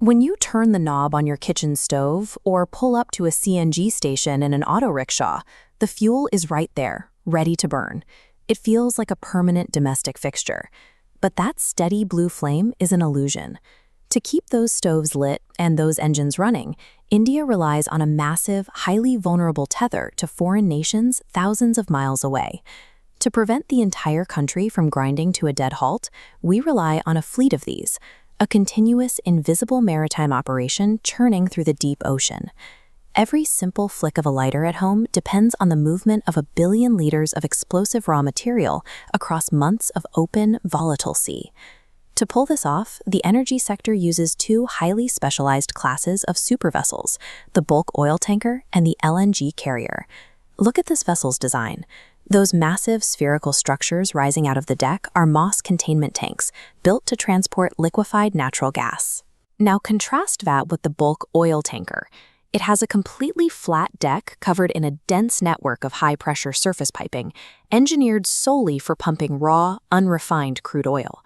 When you turn the knob on your kitchen stove or pull up to a CNG station in an auto rickshaw, the fuel is right there, ready to burn. It feels like a permanent domestic fixture. But that steady blue flame is an illusion. To keep those stoves lit and those engines running, India relies on a massive, highly vulnerable tether to foreign nations thousands of miles away. To prevent the entire country from grinding to a dead halt, we rely on a fleet of these, a continuous, invisible maritime operation churning through the deep ocean. Every simple flick of a lighter at home depends on the movement of 1 billion liters of explosive raw material across months of open, volatile sea. To pull this off, the energy sector uses 2 highly specialized classes of supervessels, the bulk oil tanker and the LNG carrier. Look at this vessel's design. Those massive spherical structures rising out of the deck are Moss containment tanks, built to transport liquefied natural gas. Now contrast that with the bulk oil tanker. It has a completely flat deck covered in a dense network of high-pressure surface piping, engineered solely for pumping raw, unrefined crude oil.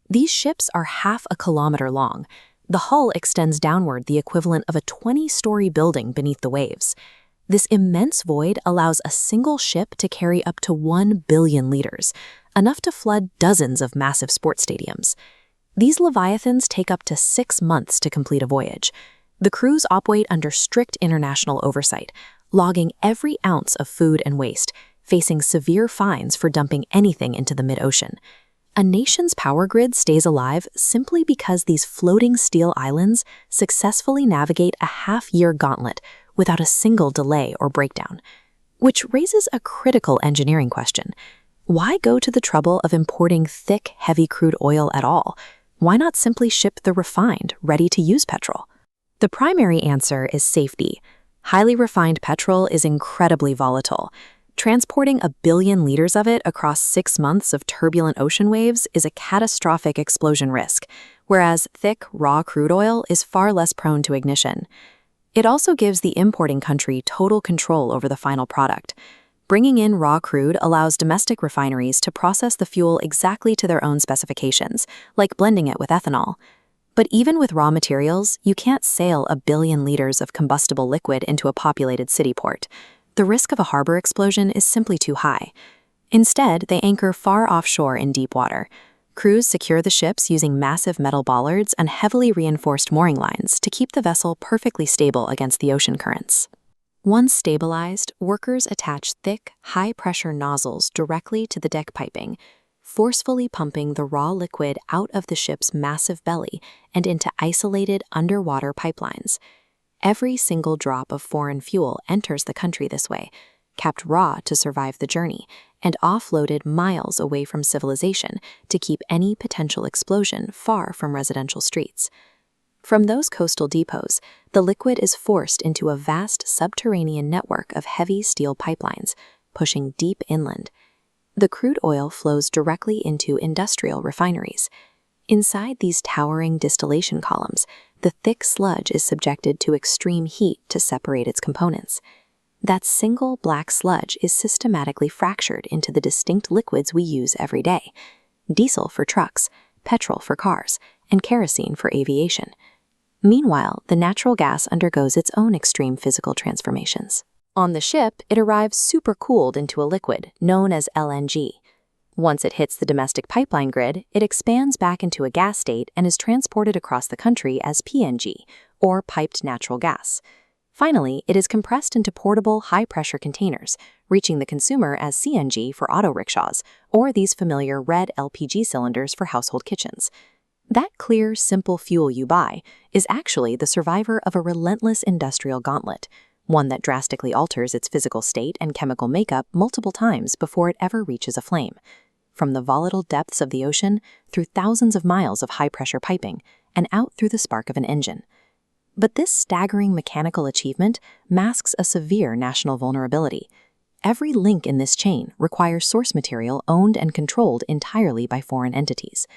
These ships are half a kilometer long. The hull extends downward the equivalent of a 20-story building beneath the waves. This immense void allows a single ship to carry up to 1 billion liters, enough to flood dozens of massive sports stadiums. These leviathans take up to 6 months to complete a voyage. The crews operate under strict international oversight, logging every ounce of food and waste, facing severe fines for dumping anything into the mid-ocean. A nation's power grid stays alive simply because these floating steel islands successfully navigate a half-year gauntlet without a single delay or breakdown. Which raises a critical engineering question. Why go to the trouble of importing thick, heavy crude oil at all? Why not simply ship the refined, ready-to-use petrol? The primary answer is safety. Highly refined petrol is incredibly volatile. Transporting 1 billion liters of it across 6 months of turbulent ocean waves is a catastrophic explosion risk, whereas thick, raw crude oil is far less prone to ignition. It also gives the importing country total control over the final product. Bringing in raw crude allows domestic refineries to process the fuel exactly to their own specifications, like blending it with ethanol. But even with raw materials, you can't sail 1 billion liters of combustible liquid into a populated city port. The risk of a harbor explosion is simply too high. Instead, they anchor far offshore in deep water. Crews secure the ships using massive metal bollards and heavily reinforced mooring lines to keep the vessel perfectly stable against the ocean currents. Once stabilized, workers attach thick, high-pressure nozzles directly to the deck piping, forcefully pumping the raw liquid out of the ship's massive belly and into isolated underwater pipelines. Every single drop of foreign fuel enters the country this way, kept raw to survive the journey, and offloaded miles away from civilization to keep any potential explosion far from residential streets. From those coastal depots, the liquid is forced into a vast subterranean network of heavy steel pipelines, pushing deep inland. The crude oil flows directly into industrial refineries. Inside these towering distillation columns, the thick sludge is subjected to extreme heat to separate its components. That single black sludge is systematically fractured into the distinct liquids we use every day: diesel for trucks, petrol for cars, and kerosene for aviation. Meanwhile, the natural gas undergoes its own extreme physical transformations. On the ship, it arrives supercooled into a liquid known as LNG. Once it hits the domestic pipeline grid, it expands back into a gas state and is transported across the country as PNG, or piped natural gas. Finally, it is compressed into portable, high-pressure containers, reaching the consumer as CNG for auto rickshaws, or these familiar red LPG cylinders for household kitchens. That clear, simple fuel you buy is actually the survivor of a relentless industrial gauntlet, one that drastically alters its physical state and chemical makeup multiple times before it ever reaches a flame. From the volatile depths of the ocean, through thousands of miles of high-pressure piping, and out through the spark of an engine. But this staggering mechanical achievement masks a severe national vulnerability. Every link in this chain requires source material owned and controlled entirely by foreign entities.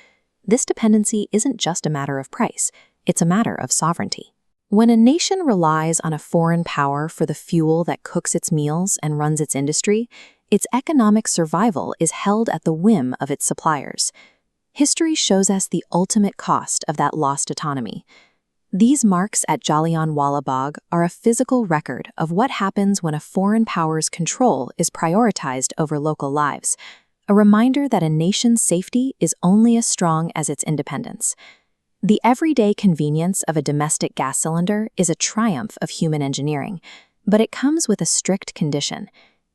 This dependency isn't just a matter of price, it's a matter of sovereignty. When a nation relies on a foreign power for the fuel that cooks its meals and runs its industry, its economic survival is held at the whim of its suppliers. History shows us the ultimate cost of that lost autonomy. These marks at Jallianwala Bagh are a physical record of what happens when a foreign power's control is prioritized over local lives, a reminder that a nation's safety is only as strong as its independence. The everyday convenience of a domestic gas cylinder is a triumph of human engineering, but it comes with a strict condition.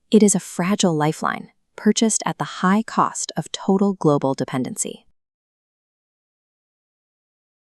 It is a fragile lifeline, purchased at the high cost of total global dependency.